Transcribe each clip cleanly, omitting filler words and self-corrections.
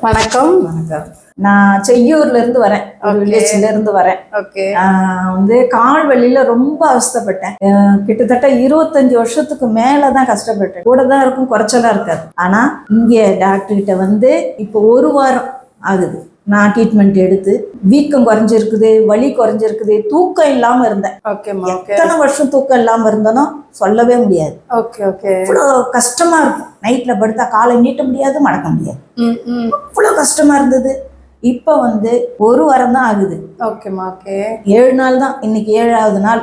வணக்கம். வணக்கம். நான் செய்யூர்ல இருந்து வரேன், வில்லேஜ்ல இருந்து வரேன். வந்து கால் வலியில ரொம்ப அவஸ்தைப்பட்டேன். கிட்டத்தட்ட 25 வருஷத்துக்கு மேலதான் கஷ்டப்பட்டேன். கூட தான் இருக்கும், குறைச்சலா இருக்காது. ஆனா இங்க டாக்டர் கிட்ட வந்து இப்போ 1 வாரம் ஆகுது. நான் ட்ரீட்மெண்ட் எடுத்து வீக்கம் குறைஞ்சிருக்குது, வலி குறைஞ்சிருக்குது, தூக்கம் இல்லாம இருந்தேன். எத்தனை வருஷம் தூக்கம் இல்லாம இருந்தனோ சொல்லவே முடியாது. இவ்வளோ கஷ்டமா இருக்கும். நைட்ல படுத்தா காலை நீட்ட முடியாது, மடக்க முடியாது. இவ்வளோ கஷ்டமா இருந்தது. இப்ப வந்து 1 வாரம் தான் ஆகுது. 7 நாள் தான், இன்னைக்கு 7வது நாள்.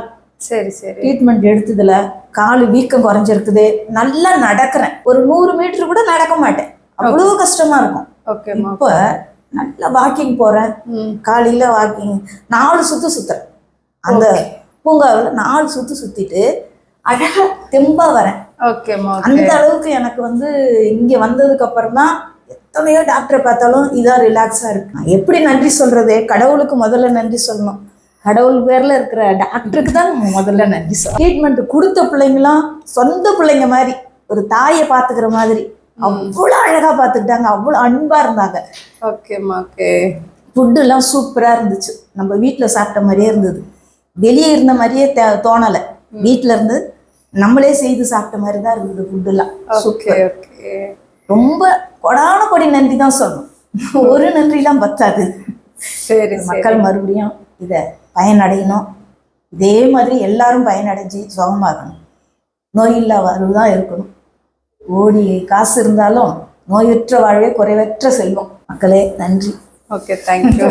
சரி சரி. ட்ரீட்மெண்ட் எடுத்ததுல காலு வீக்கம் குறைஞ்சிருக்குது. நல்லா நடக்கிறேன். ஒரு 100 மீட்டர் கூட நடக்க மாட்டேன், அவ்வளவு கஷ்டமா இருக்கும். இப்ப நல்லா வாக்கிங் போறேன். காலையில வாக்கிங் 4 சுத்து சுத்துறேன். அந்த பூங்காவில் 4 சுத்து சுத்திட்டு அழகா தெம்பா வரேன். அந்த அளவுக்கு எனக்கு வந்து இங்க வந்ததுக்கு அப்புறம் தான் எத்தனையோ டாக்டரை பார்த்தாலும் இதான் ரிலாக்ஸா இருக்கு. எப்படி நன்றி சொல்றது? கடவுளுக்கு முதல்ல நன்றி சொல்லணும். கடவுள் பேர்ல இருக்கிற டாக்டருக்கு தான் முதல்ல நன்றி சொல்லணும். ட்ரீட்மெண்ட் கொடுத்த பிள்ளைங்களாம் சொந்த பிள்ளைங்க மாதிரி, ஒரு தாயை பார்த்துக்கிற மாதிரி அவ்வளோ அழகா பார்த்துக்கிட்டாங்க, அவ்வளோ அன்பா இருந்தாங்க. ஃபுட்டு எல்லாம் சூப்பரா இருந்துச்சு. நம்ம வீட்டில் சாப்பிட்ட மாதிரியே இருந்தது. வெளியே இருந்த மாதிரியே தோணலை. வீட்டில இருந்து நம்மளே செய்து சாப்பிட்ட மாதிரி தான் இருந்தது ஃபுட்டுலாம். ரொம்ப கொடான கொடி நன்றி தான் சொல்லணும். ஒரு நன்றிலாம் பத்தாது. சரி, மக்கள் மறுபடியும் இதை பயனடையணும். இதே மாதிரி எல்லாரும் பயனடைஞ்சு சுகமாகணும். நோயில்லா வாழ்வு தான் இருக்கணும். ஓடி காசு இருந்தாலும் நோயற்ற வாழ்வே குறைவற்ற செல்வம். மக்களே நன்றி. தேங்க்யூ.